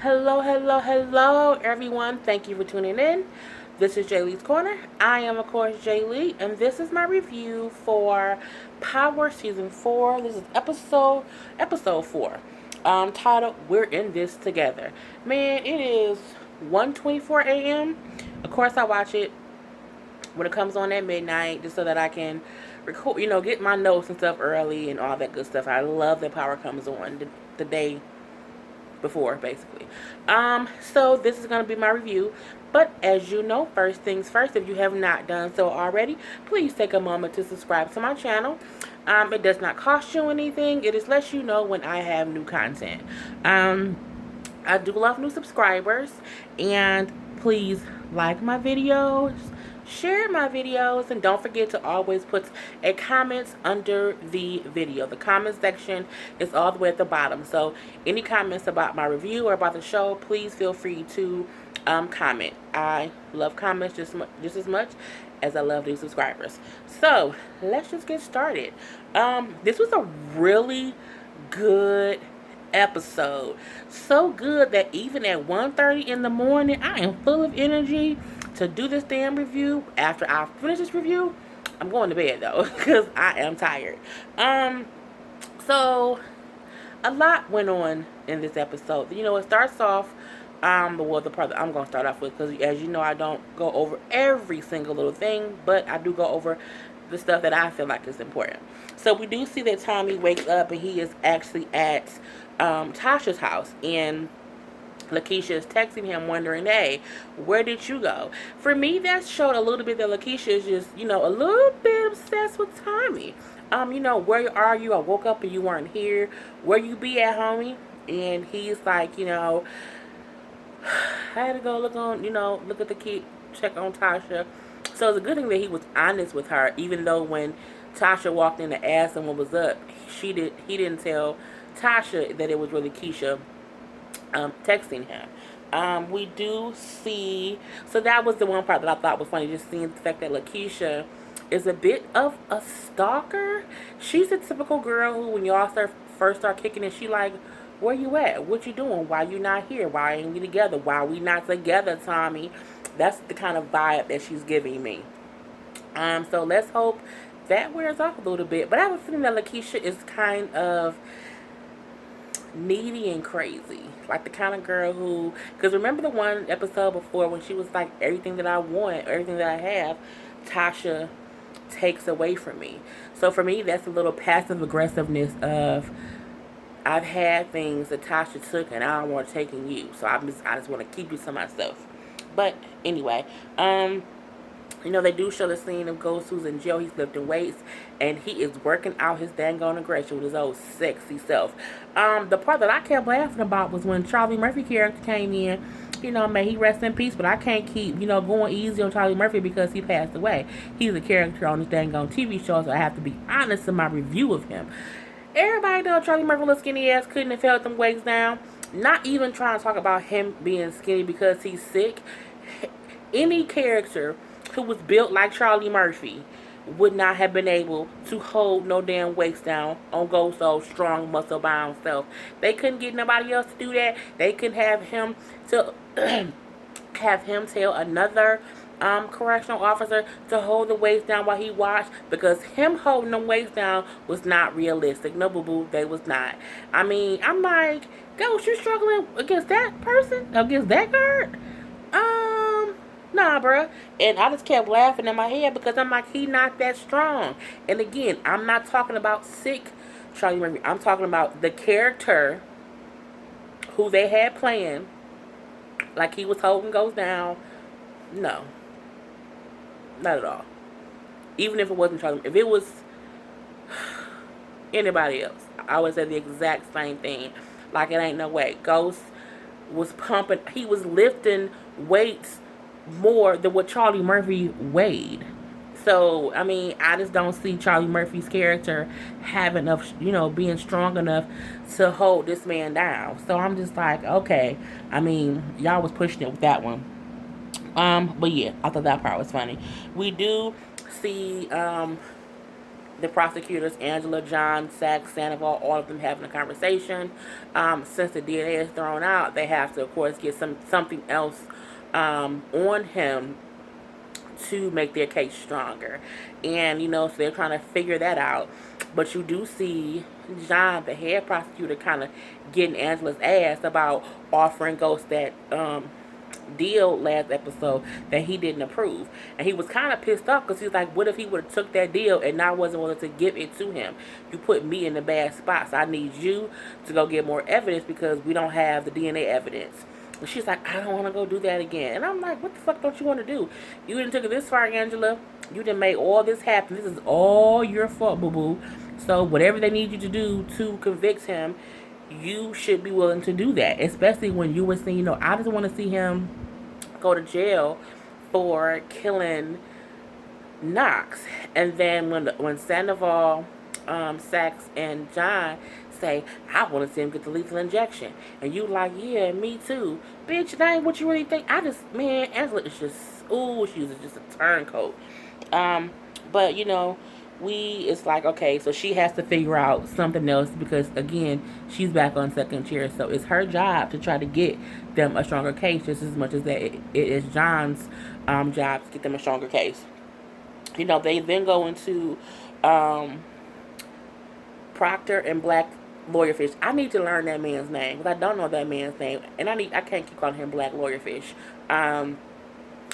Hello, everyone. Thank you for tuning in. This is Jaylee's Corner. I am, of course, Jaylee, and this is my review for Power Season 4. This is episode 4, titled "We're in This Together." Man, it is 1:24 a.m. Of course, I watch it when it comes on at midnight, just so that I can record, get my notes and stuff early and all that good stuff. I love that Power comes on the day before, basically. So this is going to be my review. But as you know, first things first, if you have not done so already, please take a moment to subscribe to my channel. It does not cost you anything. It just lets you know when I have new content. I do love new subscribers, and please like my videos, share my videos, and don't forget to always put a comment under the video. The comment section is all the way at the bottom, so any comments about my review or about the show, please feel free to comment. I love comments just as much as I love new subscribers. So let's just get started. This was a really good episode. So good that even at 1:30 in the morning, I am full of energy to do this damn review. After I finish this review, I'm going to bed though, because I am tired. So a lot went on in this episode. It starts off, the part that I'm going to start off with, because as you know, I don't go over every single little thing, but I do go over the stuff that I feel like is important. So we do see that Tommy wakes up and he is actually at Tasha's house, and Lakeisha is texting him wondering, hey, where did you go? For me, that showed a little bit that Lakeisha is just, a little bit obsessed with Tommy. Where are you? I woke up and you weren't here. Where you be at, homie? And he's like, I had to go look at the kid, check on Tasha. So it's a good thing that he was honest with her, even though when Tasha walked in to ask him what was up, he didn't tell Tasha that it was really Keisha texting him. We do see, so that was the one part that I thought was funny, just seeing the fact that Lakeisha is a bit of a stalker. She's a typical girl who, when y'all first start kicking it, she like, where you at? What you doing? Why you not here? Why ain't we together? Why we not together, Tommy? That's the kind of vibe that she's giving me. So let's hope that wears off a little bit. But I have a feeling that Lakeisha is kind of needy and crazy, like the kind of girl who, because remember the one episode before when she was like, everything that I want, everything that I have, Tasha takes away from me. So for me, that's a little passive aggressiveness of, I've had things that Tasha took and I don't want to take in you, so I just want to keep you to myself. But anyway, they do show the scene of Ghost who's in jail. He's lifting weights, and he is working out his dang on aggression with his old sexy self. The part that I kept laughing about was when Charlie Murphy character came in. May he rest in peace, but I can't keep, going easy on Charlie Murphy because he passed away. He's a character on this dang on TV show, so I have to be honest in my review of him. Everybody know Charlie Murphy little skinny ass couldn't have held them weights down. Not even trying to talk about him being skinny because he's sick. Any character who was built like Charlie Murphy would not have been able to hold no damn weights down on Gold's strong, muscle-bound self. They couldn't get nobody else to do that. They couldn't have him to have him tell another correctional officer to hold the weights down while he watched, because him holding them weights down was not realistic. No, boo-boo, they was not. I mean, I'm like, Ghost, you struggling against that person? Against that guard? Nah, bruh. And I just kept laughing in my head because I'm like, he not that strong. And again, I'm not talking about sick Charlie Murphy. I'm talking about the character who they had playing, like he was holding Ghost down. No. Not at all. Even if it wasn't Charlie, if it was anybody else, I would say the exact same thing. Like, it ain't no way. Ghost was pumping, he was lifting weights more than what Charlie Murphy weighed. So, I mean, I just don't see Charlie Murphy's character having enough, being strong enough to hold this man down. So I'm just like, okay. I mean, y'all was pushing it with that one. But yeah, I thought that part was funny. We do see the prosecutors, Angela, John, Sachs, Sandoval, all of them having a conversation. Since the DNA is thrown out, they have to, of course, get something else on him to make their case stronger. And, so they're trying to figure that out. But you do see John, the head prosecutor, kind of getting Angela's ass about offering Ghost that deal last episode that he didn't approve. And he was kind of pissed off because he was like, what if he would have took that deal and I wasn't willing to give it to him? You put me in a bad spot. So I need you to go get more evidence because we don't have the DNA evidence. And she's like, I don't want to go do that again. And I'm like, what the fuck don't you want to do? You didn't take it this far, Angela. You didn't make all this happen. This is all your fault, boo-boo. So whatever they need you to do to convict him, you should be willing to do that. Especially when you were saying, I just want to see him go to jail for killing Knox. And then when Sandoval, Sachs, and John say, I want to see him get the lethal injection. And you like, yeah, me too. Bitch, that ain't what you really think. Angela is just, she was just a turncoat. But, it's like, okay, so she has to figure out something else because, again, she's back on second chair. So it's her job to try to get them a stronger case just as much as that it is John's job to get them a stronger case. They then go into Proctor and Black Lawyerfish. I need to learn that man's name because I don't know that man's name, and I can't keep calling him Black Lawyerfish.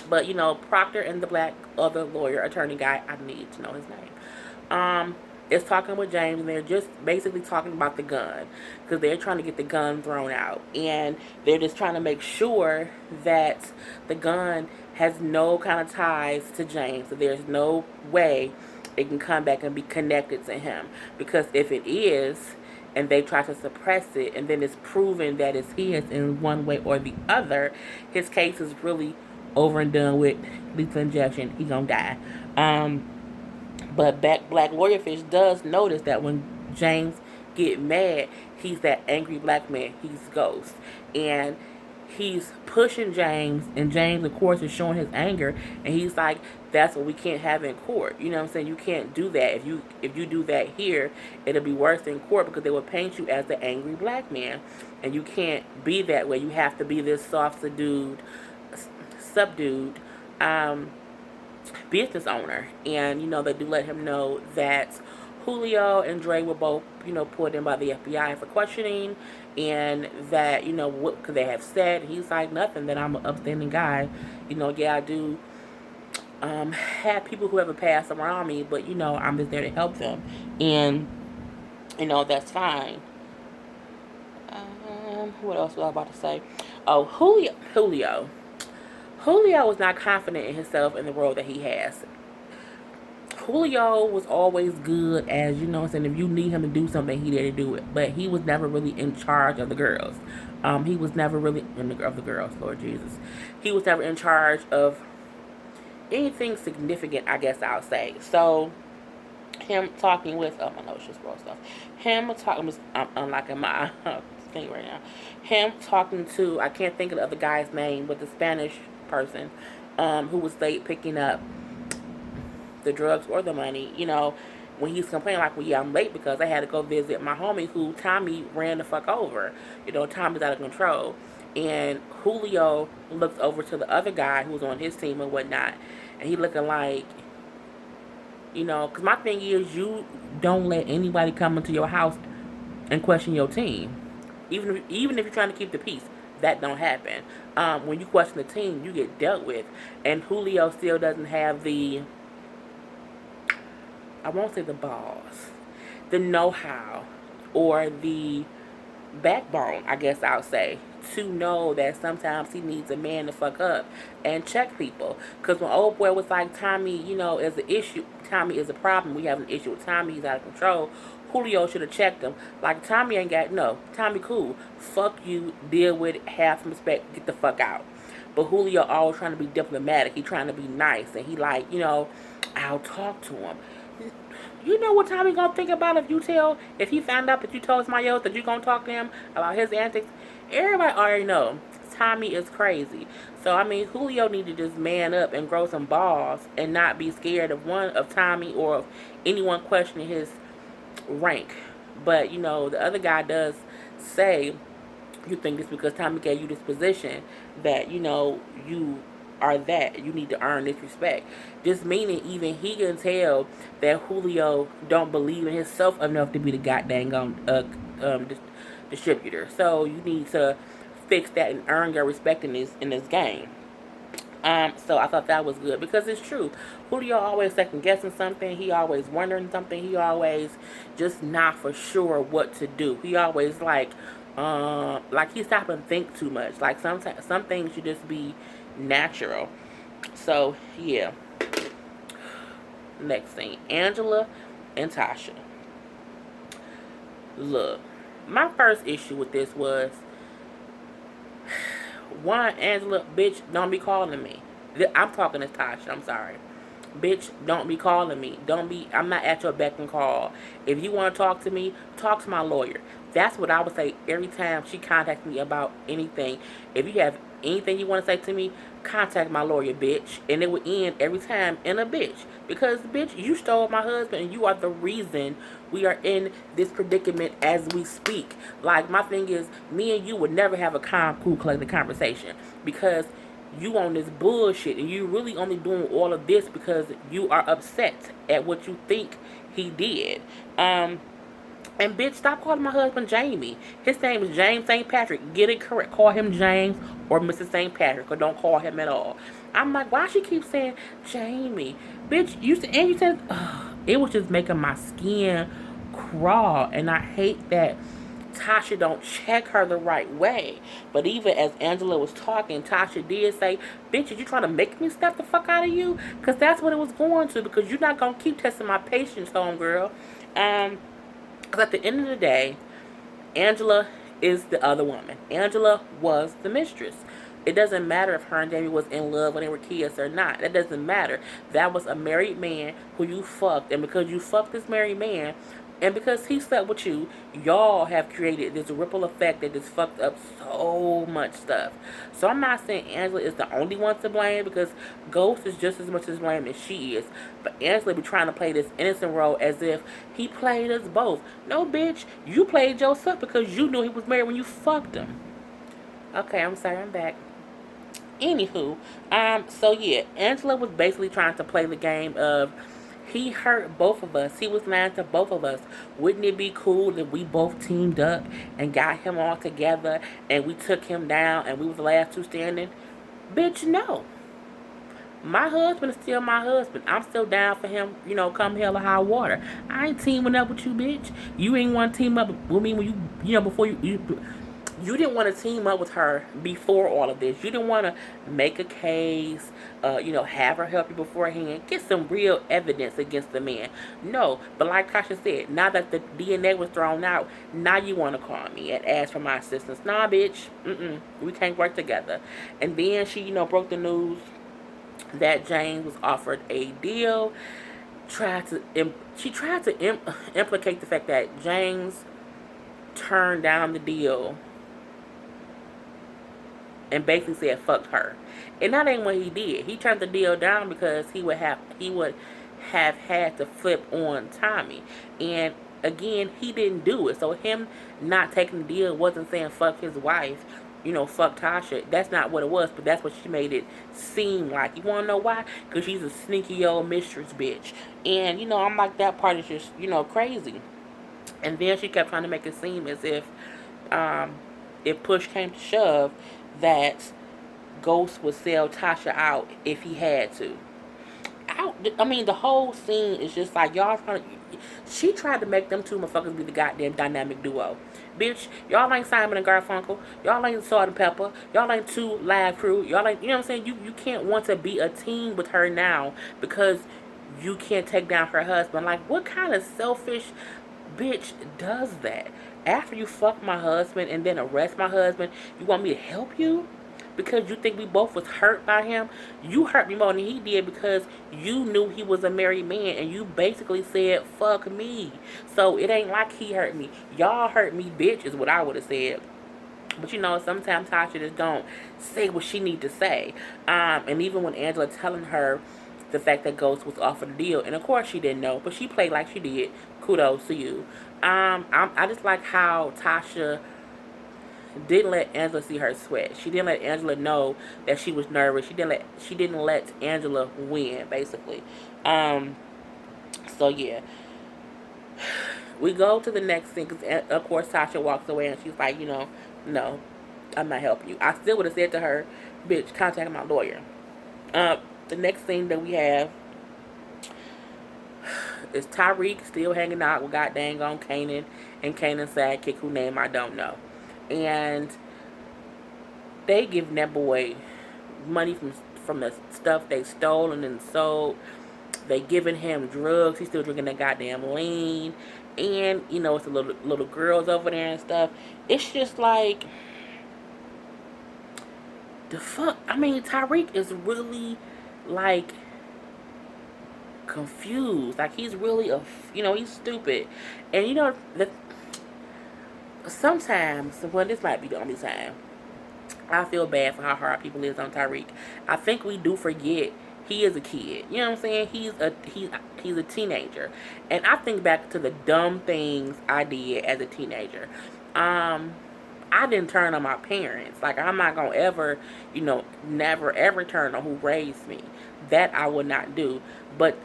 But Proctor and the black other lawyer attorney guy, I need to know his name. Is talking with James, and they're just basically talking about the gun because they're trying to get the gun thrown out, and they're just trying to make sure that the gun has no kind of ties to James. So there's no way it can come back and be connected to him, because if it is, and they try to suppress it, and then it's proven that it's his in one way or the other, his case is really over and done with. Lethal injection, he gonna die. But Black Lawyerfish does notice that when James get mad, he's that angry black man. He's Ghost, and he's pushing James, and James, of course, is showing his anger, and he's like, that's what we can't have in court. You know what I'm saying? You can't do that. If you do that here, it'll be worse in court because they will paint you as the angry black man, and you can't be that way. You have to be this soft, subdued business owner. And they do let him know that Julio and Dre were both pulled in by the FBI for questioning, and that what could they have said. He's like, nothing, that I'm an upstanding guy. Yeah, I do have people who have a past around me, but I'm just there to help them, and that's fine. What else was I about to say? Oh, Julio was not confident in himself and the role that he has. Julio was always good as, saying if you need him to do something, he there to do it. But he was never really in charge of the girls. He was never really of the girls, Lord Jesus. He was never in charge of anything significant, I guess I'll say. So him talking with my nose just broke stuff. Him talking, I'm unlocking my thing right now. Him talking to, I can't think of the other guy's name, but the Spanish person who was late picking up the drugs or the money, when he's complaining like, well, yeah, I'm late because I had to go visit my homie who Tommy ran the fuck over. Tommy's out of control. And Julio looks over to the other guy who was on his team and whatnot, and he looking like, because my thing is, you don't let anybody come into your house and question your team. Even if you're trying to keep the peace, that don't happen. When you question the team, you get dealt with. And Julio still doesn't have the, I won't say the balls, the know-how, or the backbone, I guess I'll say, to know that sometimes he needs a man to fuck up and check people. Because when old boy was like, Tommy, is an issue, Tommy is a problem, we have an issue with Tommy, he's out of control, Julio should have checked him. Like, Tommy ain't got, no, Tommy cool, fuck you, deal with it, have some respect, get the fuck out. But Julio always trying to be diplomatic, he trying to be nice, and he like, I'll talk to him. You know what Tommy gonna think about if he found out that you told somebody else that you gonna talk to him about his antics? Everybody already know Tommy is crazy. So I mean, Julio need to just man up and grow some balls and not be scared of Tommy or of anyone questioning his rank. But you know, the other guy does say, you think it's because Tommy gave you this position that you know you are that you need to earn this respect. Just meaning even he can tell that Julio don't believe in himself enough to be the goddamn distributor. So you need to fix that and earn your respect in this game. So I thought that was good because it's true. Julio always second guessing something. He always wondering something. He always just not for sure what to do. He always like he stop and think too much. Like sometimes some things should just be natural. So yeah. Next thing, Angela and Tasha. Look, my first issue with this was one, Angela, bitch, don't be calling me. I'm talking to Tasha. I'm sorry. Bitch, don't be calling me. I'm not at your beck and call. If you want to talk to me, talk to my lawyer. That's what I would say every time she contacts me about anything. If you have anything you want to say to me, contact my lawyer, bitch. And it would end every time in a bitch. Because, bitch, you stole my husband and you are the reason we are in this predicament as we speak. Like, my thing is, me and you would never have a calm, cool, collected conversation. Because you on this bullshit and you really only doing all of this because you are upset at what you think he did. And bitch, stop calling my husband Jamie. His name is James St. Patrick. Get it correct. Call him James or Mrs. St. Patrick, or don't call him at all. I'm like, why she keep saying Jamie? Bitch, you said, it was just making my skin crawl, and I hate that Tasha don't check her the right way. But even as Angela was talking, Tasha did say, bitch, are you trying to make me step the fuck out of you? Because that's what it was going to, because you're not going to keep testing my patience, homegirl. Because at the end of the day, Angela is the other woman. Angela was the mistress. It doesn't matter if her and Jamie was in love when they were kids or not. That doesn't matter. That was a married man who you fucked. And because you fucked this married man, and because he slept with you, y'all have created this ripple effect that just fucked up so much stuff. So I'm not saying Angela is the only one to blame, because Ghost is just as much to blame as she is. But Angela be trying to play this innocent role as if he played us both. No, bitch. You played yourself because you knew he was married when you fucked him. Okay, I'm sorry. I'm back. Anywho, so yeah, Angela was basically trying to play the game of, he hurt both of us. He was lying to both of us. Wouldn't it be cool if we both teamed up and got him all together and we took him down and we was the last two standing? Bitch, no. My husband is still my husband. I'm still down for him, you know, come hell or high water. I ain't teaming up with you, bitch. You ain't want to team up with me when you know, before you didn't want to team up with her before all of this. You didn't want to make a case, you know, have her help you beforehand. Get some real evidence against the man. No, but like Tasha said, now that the DNA was thrown out, now you want to call me and ask for my assistance. Nah, bitch. We can't work together. And then she, you know, broke the news that James was offered a deal. She tried to implicate the fact that James turned down the deal and basically said fuck her. And that ain't what he did. He turned the deal down because he would have had to flip on Tommy. And again, he didn't do it. So him not taking the deal wasn't saying fuck his wife, you know, fuck Tasha. That's not what it was, but that's what she made it seem like. You wanna know why? Because she's a sneaky old mistress bitch. And, you know, I'm like, that part is just, you know, crazy. And then she kept trying to make it seem as if push came to shove, that Ghost would sell Tasha out if he had to. I mean, the whole scene is just like, y'all trying to, she tried to make them two motherfuckers be the goddamn dynamic duo. Bitch, y'all ain't Simon and Garfunkel. Y'all ain't Salt and Pepper. Y'all ain't Two Live Crew. Y'all ain't, you know what I'm saying? You can't want to be a team with her now because you can't take down her husband. Like, what kind of selfish bitch does that? After you fuck my husband and then arrest my husband, you want me to help you? Because you think we both was hurt by him? You hurt me more than he did because you knew he was a married man and you basically said, fuck me. So it ain't like he hurt me. Y'all hurt me, bitch, is what I would have said. But sometimes Tasha just don't say what she need to say. And even when Angela telling her the fact that Ghost was offered a deal, and of course she didn't know, but she played like she did. Kudos to you. I just like how Tasha didn't let Angela see her sweat. She didn't let Angela know that she was nervous. She didn't let Angela win, basically. Um, so yeah, we go to the next thing because of course Tasha walks away and she's like, no, I'm not helping you. I still would have said to her, bitch, contact my lawyer. The next thing that we have is Tariq still hanging out with god dang on Kanan and Kanan's sidekick who name I don't know. And they giving that boy money from the stuff they stole and then sold. They giving him drugs. He's still drinking that goddamn lean. And, it's the little girls over there and stuff. It's just like, the fuck? I mean, Tariq is really, like, confused. Like, he's really he's stupid. And, sometimes, well, this might be the only time, I feel bad for how hard people is on Tariq. I think we do forget he is a kid. You know what I'm saying? He's a teenager, and I think back to the dumb things I did as a teenager. I didn't turn on my parents. Like, I'm not gonna ever, never ever turn on who raised me. That I would not do. But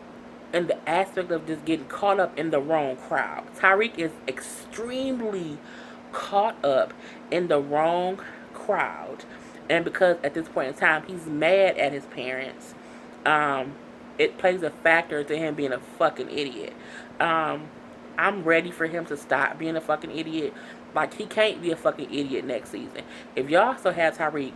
in the aspect of just getting caught up in the wrong crowd, Tariq is extremely caught up in the wrong crowd. And because at this point in time he's mad at his parents, it plays a factor to him being a fucking idiot. I'm ready for him to stop being a fucking idiot. Like, he can't be a fucking idiot next season. If y'all still have Tariq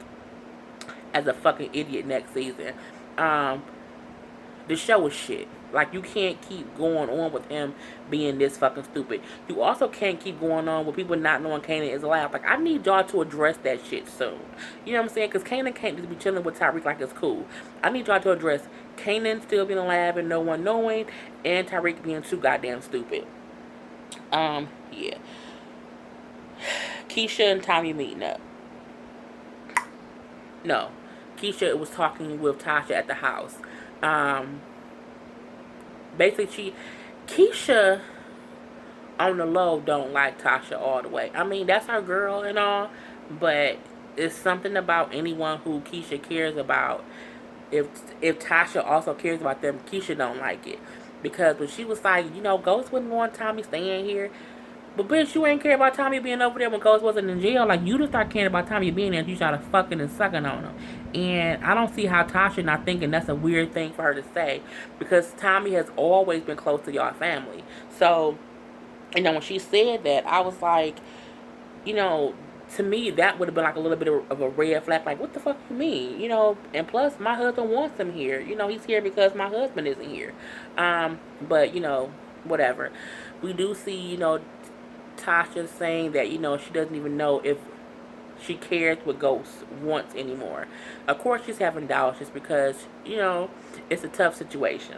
as a fucking idiot next season, the show is shit. Like, you can't keep going on with him being this fucking stupid. You also can't keep going on with people not knowing Kanan is alive. Like, I need y'all to address that shit soon. You know what I'm saying? Because Kanan can't just be chilling with Tariq like it's cool. I need y'all to address Kanan still being alive and no one knowing, and Tariq being too goddamn stupid. Yeah. Keisha and Tommy meeting up. No. Keisha was talking with Tasha at the house. Basically, Keisha on the low don't like Tasha all the way. I mean, that's her girl and all, but it's something about anyone who Keisha cares about. If Tasha also cares about them, Keisha don't like it. Because when she was like, Ghost wouldn't want Tommy staying here. But bitch, you ain't care about Tommy being over there when Ghost wasn't in jail. Like, you just start caring about Tommy being there and you started fucking and sucking on him. And I don't see how Tasha not thinking that's a weird thing for her to say. Because Tommy has always been close to y'all family. So, when she said that, I was like, to me, that would have been like a little bit of a red flag. Like, what the fuck you mean? And plus, my husband wants him here. He's here because my husband isn't here. But, whatever. We do see, Tasha saying that, she doesn't even know if she cares what Ghost wants anymore. Of course, she's having doubts just because, it's a tough situation.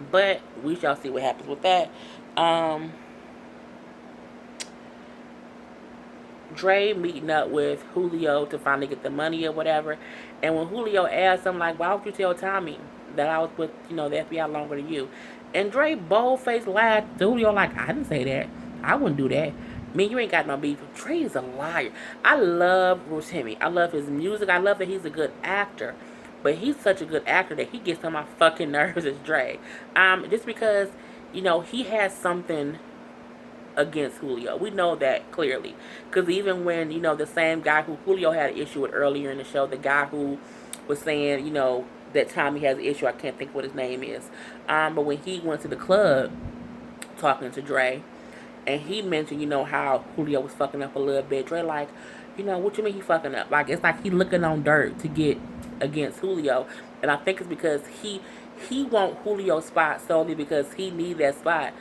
But we shall see what happens with that. Dre meeting up with Julio to finally get the money or whatever. And when Julio asked him, like, why would you tell Tommy that I was with, the FBI longer than you? And Dre bold-faced lied to Julio, like, I didn't say that. I wouldn't do that. Man, you ain't got no beef. Dre is a liar. I love Rotimi. I love his music. I love that he's a good actor. But he's such a good actor that he gets on my fucking nerves as Dre. Just because, he has something against Julio. We know that clearly. Because even when, the same guy who Julio had an issue with earlier in the show, the guy who was saying, that Tommy has an issue, I can't think what his name is. But when he went to the club talking to Dre, and he mentioned, how Julio was fucking up a little bit. Dre like, what you mean he fucking up? Like, it's like he looking on dirt to get against Julio. And I think it's because he want Julio's spot solely because he need that spot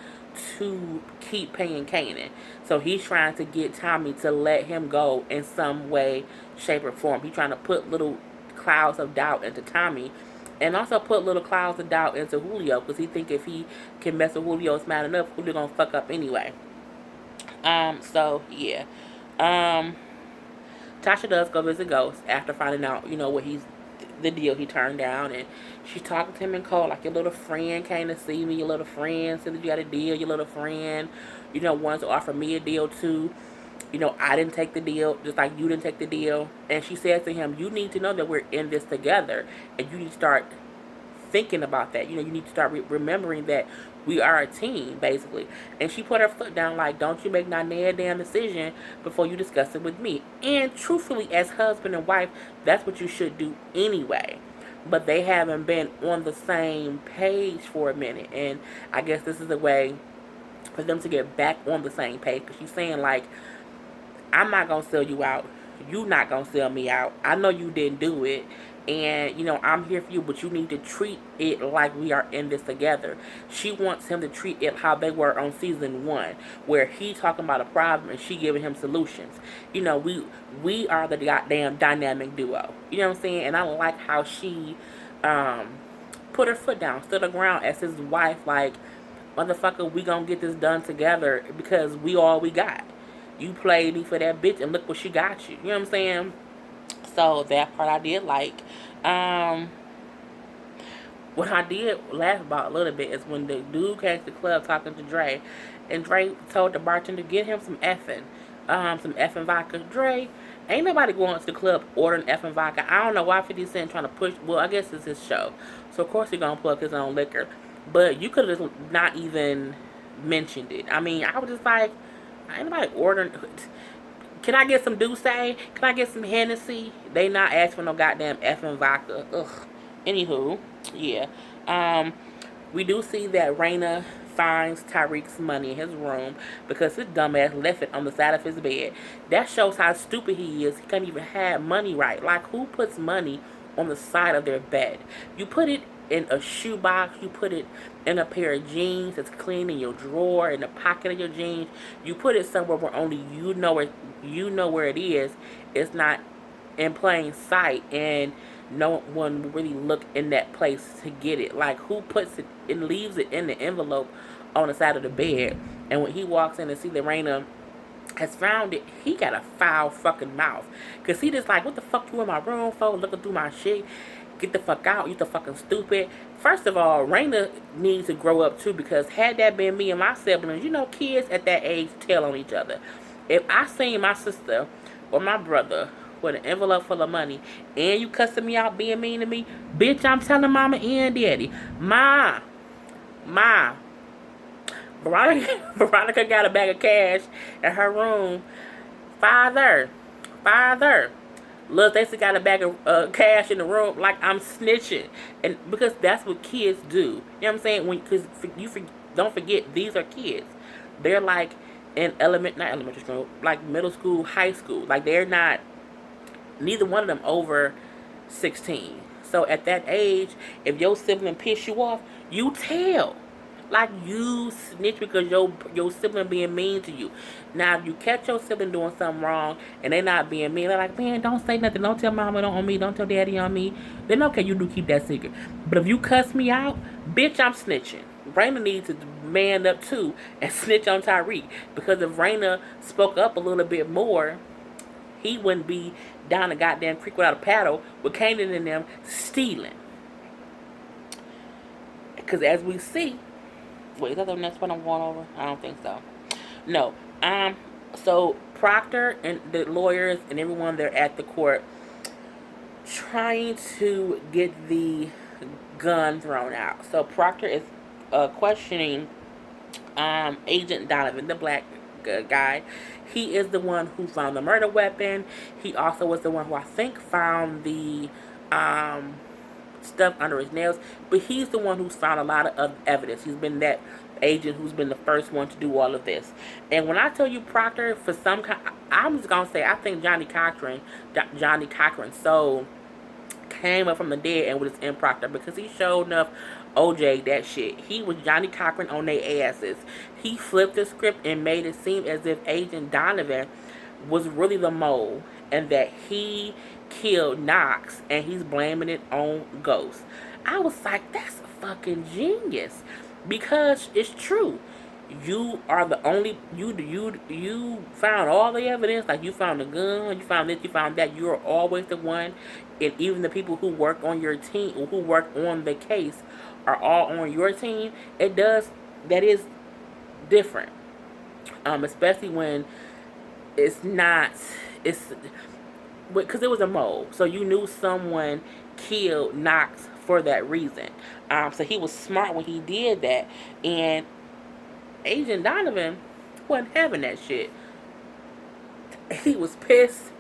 to keep paying Kanan. So he's trying to get Tommy to let him go in some way, shape, or form. He's trying to put little clouds of doubt into Tommy and also put little clouds of doubt into Julio because he think if he can mess with Julio smart enough, Julio gonna fuck up anyway. So yeah. Tasha does go visit Ghost after finding out, what the deal he turned down, and she's talking to him in cold like, your little friend came to see me, your little friend said that you got a deal, your little friend, wanted to offer me a deal too. I didn't take the deal, just like you didn't take the deal. And she says to him, you need to know that we're in this together, and you need to start thinking about that. You need to start remembering that we are a team, basically. And she put her foot down, like, don't you make not a damn decision before you discuss it with me. And truthfully, as husband and wife, that's what you should do anyway. But they haven't been on the same page for a minute, and I guess this is a way for them to get back on the same page. Because she's saying, like, I'm not gonna sell you out. You not gonna sell me out. I know you didn't do it, and I'm here for you, but you need to treat it like we are in this together. She wants him to treat it how they were on season 1, where he talking about a problem and she giving him solutions. We are the goddamn dynamic duo. You know what I'm saying? And I like how she put her foot down, stood her ground as his wife, like, motherfucker, we gonna get this done together because we all we got. You played me for that bitch, and look what she got you. You know what I'm saying? So that part I did like. What I did laugh about a little bit is when the dude came to the club talking to Dre, and Dre told the bartender to get him some effing vodka. Dre, ain't nobody going to the club ordering effing vodka. I don't know why 50 Cent trying to push. Well, I guess it's his show, so of course he's gonna plug his own liquor. But you could have not even mentioned it. I mean, I was just like, ain't nobody ordering. Can I get some Douce? Can I get some Hennessy? They not asking for no goddamn effing vodka. Ugh. Anywho, yeah. We do see that Raina finds Tariq's money in his room because his dumbass left it on the side of his bed. That shows how stupid he is. He can't even have money right. Like, who puts money on the side of their bed? You put it in a shoebox, you put it in a pair of jeans that's clean in your drawer, in the pocket of your jeans. You put it somewhere where only you know where it is. It's not in plain sight, and no one will really look in that place to get it. Like, who puts it and leaves it in the envelope on the side of the bed? And when he walks in and see Lorena has found it, he got a foul fucking mouth. Because he just like, what the fuck you in my room for? Looking through my shit. Get the fuck out. You the fucking stupid. First of all, Raina needs to grow up too, because had that been me and my siblings, kids at that age tell on each other. If I seen my sister or my brother with an envelope full of money and you cussing me out being mean to me, bitch, I'm telling mama and daddy. Ma, Veronica got a bag of cash in her room. Father, Lil Stacy got a bag of cash in the room. Like, I'm snitching, and because that's what kids do. You know what I'm saying? Because don't forget, these are kids. They're like in not elementary school, like middle school, high school. Like, they're not. Neither one of them over 16. So at that age, if your sibling piss you off, you tell. Like, you snitch because your sibling being mean to you. Now, if you catch your sibling doing something wrong and they not being mean, they're like, man, don't say nothing. Don't tell mama on me. Don't tell daddy on me. Then, okay, you do keep that secret. But if you cuss me out, bitch, I'm snitching. Raina needs to man up too and snitch on Tariq. Because if Raina spoke up a little bit more, he wouldn't be down the goddamn creek without a paddle with Kanan and them stealing. Because as we see, wait, is that the next one I'm going over? I don't think so. No. So Proctor and the lawyers and everyone, they're at the court trying to get the gun thrown out. So Proctor is questioning Agent Donovan, the black guy. He is the one who found the murder weapon. He also was the one who I think found the stuff under his nails. But he's the one who's found a lot of evidence. He's been that agent who's been the first one to do all of this. And when I tell you Proctor, for some kind, I'm just gonna say I think Johnny Cochran soul came up from the dead and was in Proctor, because he showed enough OJ that shit. He was Johnny Cochran on their asses. He flipped the script and made it seem as if Agent Donovan was really the mole and that he killed Knox and he's blaming it on Ghost. I was like, that's fucking genius, because it's true. you are the only you found all the evidence. Like, you found the gun, you found this, you found that. You're always the one, and even the people who work on your team, or who work on the case, are all on your team. That is different. Especially when it's not, it's because it was a mole, so you knew someone killed Knox for that reason. So he was smart when he did that, and Agent Donovan wasn't having that shit. He was pissed.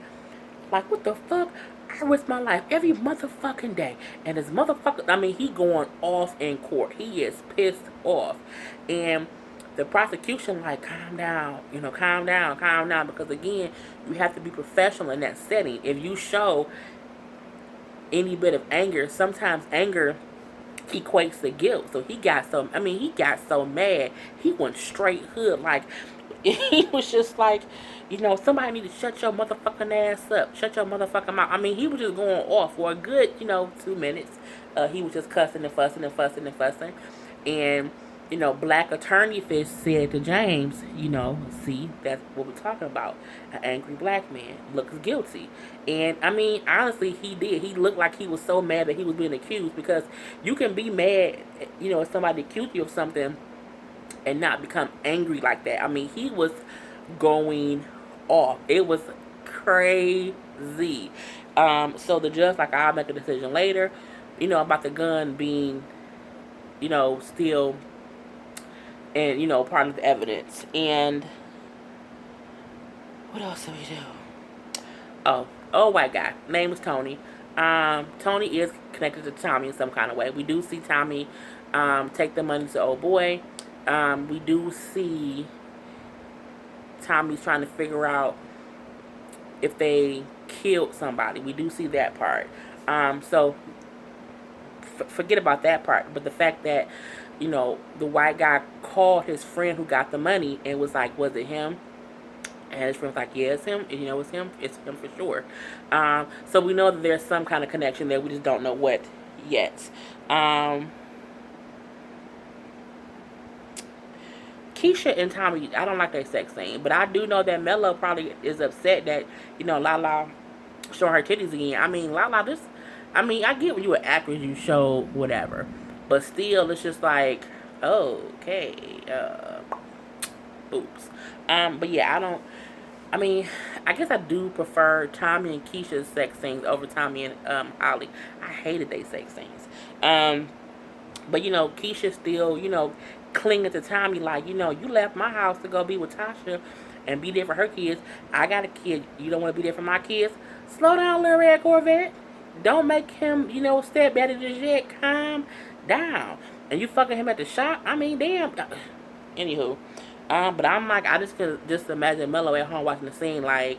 Like, what the fuck? I risk my life every motherfucking day. And this motherfucker, I mean, he going off in court. He is pissed off. And the prosecution, like, calm down, calm down, calm down. Because, again, you have to be professional in that setting. If you show any bit of anger, sometimes anger equates to guilt. So he got so mad. He went straight hood. Like, he was just like, somebody need to shut your motherfucking ass up. Shut your motherfucking mouth. I mean, he was just going off for a good, 2 minutes. He was just cussing and fussing and fussing and fussing. And, Black Attorney Fish said to James, see, that's what we're talking about. An angry black man looks guilty. And, I mean, honestly, he did. He looked like he was so mad that he was being accused, because you can be mad, if somebody accused you of something and not become angry like that. I mean, he was going off. It was crazy. So the judge, like, I'll make a decision later, about the gun being, still, and, part of the evidence. And what else did we do? White guy. Name is Tony. Tony is connected to Tommy in some kind of way. We do see Tommy take the money to old boy. We do see Tommy's trying to figure out if they killed somebody. We do see that part. So forget about that part. But the fact that, the white guy called his friend who got the money and was like, was it him? And his friend was like, yeah, it's him. And, it's him. It's him for sure. So we know that there's some kind of connection there. We just don't know what yet. Keisha and Tommy, I don't like their sex scene, but I do know that Mello probably is upset that, Lala showing her titties again. I mean, Lala, I get when you an actress, you show whatever, but still, it's just like, okay, oops. But yeah, I guess I do prefer Tommy and Keisha's sex scenes over Tommy and Holly. I hated their sex scenes. But Keisha still, clinging to Tommy like, you left my house to go be with Tasha and be there for her kids. I got a kid. You don't want to be there for my kids? Slow down, little red Corvette. Don't make him, step better than yet. Calm down. And you fucking him at the shop? I mean, damn. Anywho. But I'm like, I just could just imagine Mello at home watching the scene like,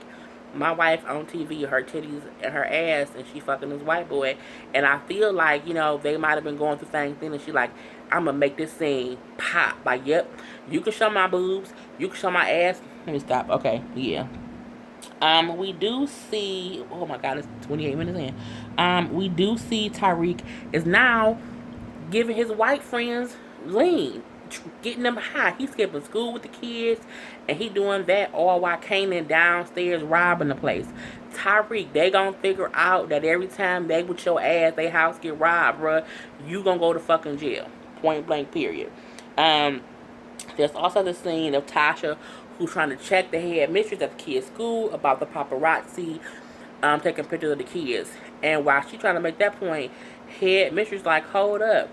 my wife on TV, her titties and her ass, and she fucking this white boy. And I feel like, they might have been going through the same thing, and she like, I'm gonna make this scene pop. Like, yep, you can show my boobs, you can show my ass. Let me stop. Okay, yeah. We do see, oh my god, it's 28 minutes in. We do see Tariq is now giving his white friends lean, getting them high. He's skipping school with the kids, and he doing that all while Kanan downstairs robbing the place. Tariq, they gonna figure out that every time they with your ass, they house get robbed, bruh, you gonna go to fucking jail. Point blank, period. There's also the scene of Tasha, who's trying to check the head mistress at the kids' school about the paparazzi taking pictures of the kids. And while she's trying to make that point, head mistress like, hold up,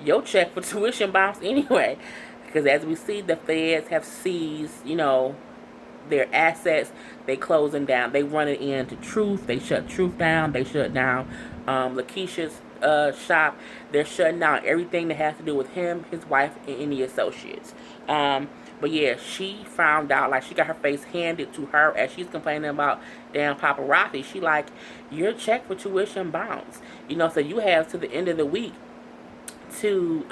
your check for tuition bounced anyway. Because as we see, the feds have seized, their assets. They close them down. They run it into Truth. They shut Truth down. They shut down Lakeisha's shop. They're shutting down everything that has to do with him, his wife, and any associates. But yeah, she found out, like, she got her face handed to her as she's complaining about damn paparazzi. She like, your check for tuition bounced. So you have to the end of the week to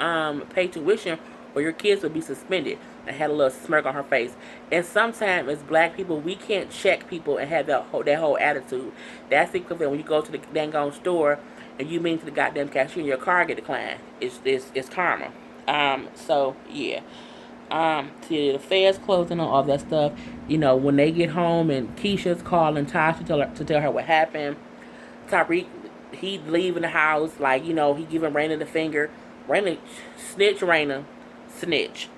pay tuition or your kids will be suspended. And had a little smirk on her face. And sometimes as black people, we can't check people and have that whole attitude. That's the equivalent when you go to the dang on store and you mean to the goddamn cashier and your car get declined. It's karma. So yeah. To the feds closing on all that stuff. You know, when they get home and Keisha's calling Tasha to tell her what happened. Tariq, he leaving the house, like, you know, he giving Raina the finger. Raina, snitch Raina, snitch.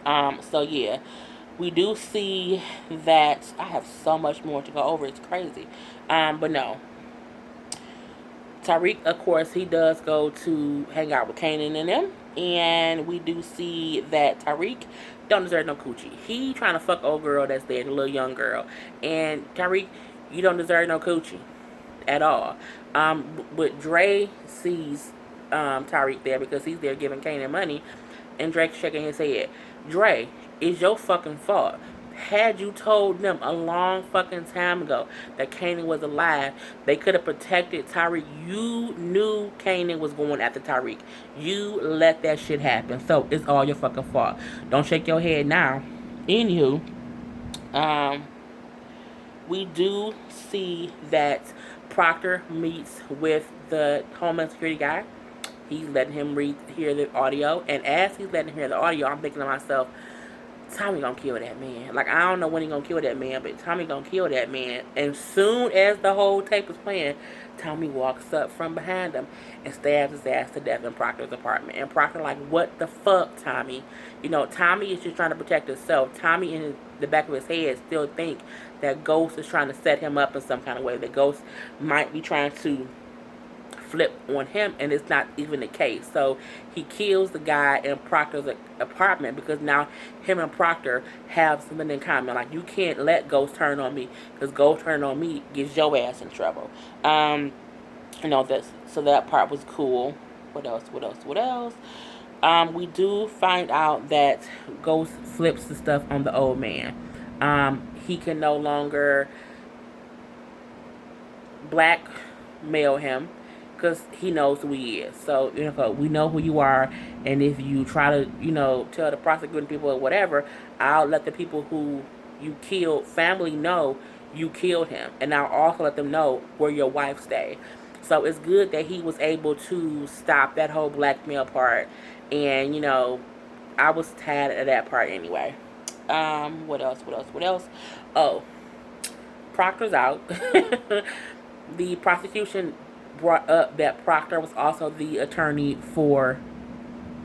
So yeah, we do see that I have so much more to go over. It's crazy. But no, Tariq, of course, he does go to hang out with Kanan and them, and we do see that Tariq don't deserve no coochie. He trying to fuck old girl that's there, the little young girl, and Tariq, you don't deserve no coochie at all. But Dre sees Tariq there because he's there giving Kanan money, and Drake's shaking his head. Dre, it's your fucking fault. Had you told them a long fucking time ago that Kanan was alive, they could have protected Tariq. You knew Kanan was going after Tariq. You let that shit happen. So it's all your fucking fault. Don't shake your head now. Anywho, we do see that Proctor meets with the Homeland Security guy. He's letting him hear the audio, and as he's letting him hear the audio, I'm thinking to myself, Tommy gonna kill that man. Like, I don't know when he gonna kill that man, but Tommy gonna kill that man. And soon as the whole tape is playing, Tommy walks up from behind him and stabs his ass to death in Proctor's apartment. And Proctor like, what the fuck, Tommy? You know, Tommy is just trying to protect himself. Tommy in the back of his head still think that Ghost is trying to set him up in some kind of way. That Ghost might be trying to flip on him, and it's not even the case. So he kills the guy in Proctor's apartment because now him and Proctor have something in common. Like, you can't let Ghost turn on me, because Ghost turn on me gets your ass in trouble. You know, so that part was cool. What else? We do find out that Ghost flips the stuff on the old man. He can no longer blackmail him because he knows who he is. So, you know, we know who you are, and if you try to, you know, tell the prosecuting people or whatever, I'll let the people who you killed family know you killed him, and I'll also let them know where your wife stay. So it's good that he was able to stop that whole blackmail part, and, you know, I was tired of that part anyway. What else? Oh, Proctor's out. The prosecution brought up that Proctor was also the attorney for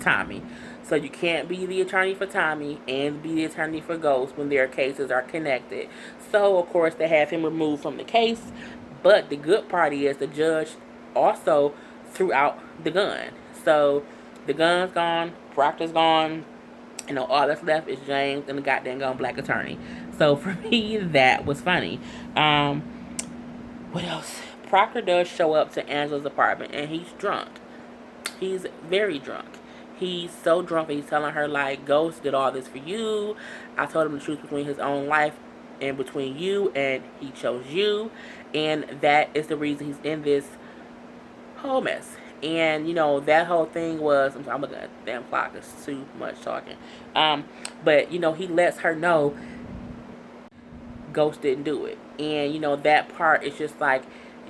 Tommy. So you can't be the attorney for Tommy and be the attorney for Ghost when their cases are connected. So, of course, they have him removed from the case. But the good part is the judge also threw out the gun. So the gun's gone, Proctor's gone. You know, all that's left is James and the goddamn gun black attorney. So for me, that was funny. What else? Proctor does show up to Angela's apartment, and he's drunk. He's very drunk. He's so drunk that he's telling her, like, Ghost did all this for you. I told him the truth between his own life and between you, and he chose you. And that is the reason he's in this whole mess. And, you know, that whole thing was, I'm looking at the damn clock, it's too much talking. But, you know, he lets her know Ghost didn't do it. And, you know, that part is just like,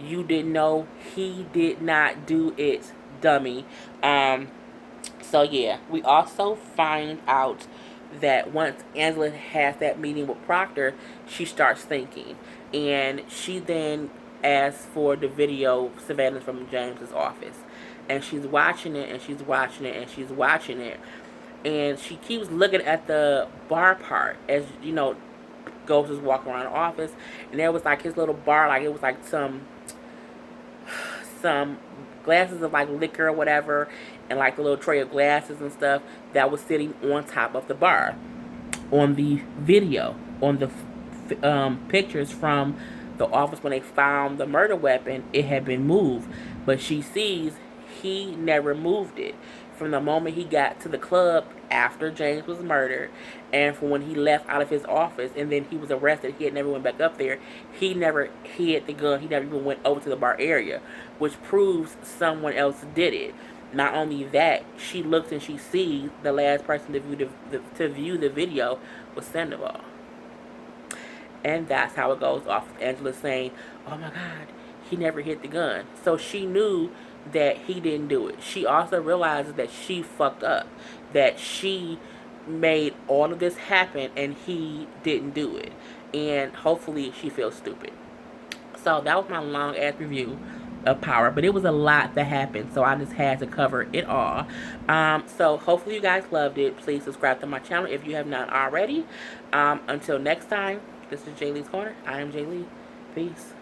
you didn't know, he did not do it, dummy. So yeah, we also find out that once Angela has that meeting with Proctor, she starts thinking, and she then asks for the video surveillance from James's office, and she's watching it, and she's watching it, and she's watching it, and she keeps looking at the bar part as, you know, Ghost is walking around the office, and there was like his little bar, like it was like some glasses of like liquor or whatever, and like a little tray of glasses and stuff that was sitting on top of the bar. On the video, on the pictures from the office when they found the murder weapon, it had been moved, but she sees he never moved it from the moment he got to the club after James was murdered, and from when he left out of his office and then he was arrested. He had never went back up there. He never hid the gun. He never even went over to the bar area, which proves someone else did it. Not only that, she looks and she sees the last person to view the video was Sandoval. And that's how it goes off. Angela saying, oh my God, he never hit the gun. So she knew that he didn't do it. She also realizes that she fucked up. That she made all of this happen and he didn't do it. And hopefully she feels stupid. So that was my long ass review of Power, but it was a lot that happened, so I just had to cover it all. So hopefully you guys loved it. Please subscribe to my channel if you have not already. Until next time, this is Jaylee's Corner. I am Jaylee. Peace.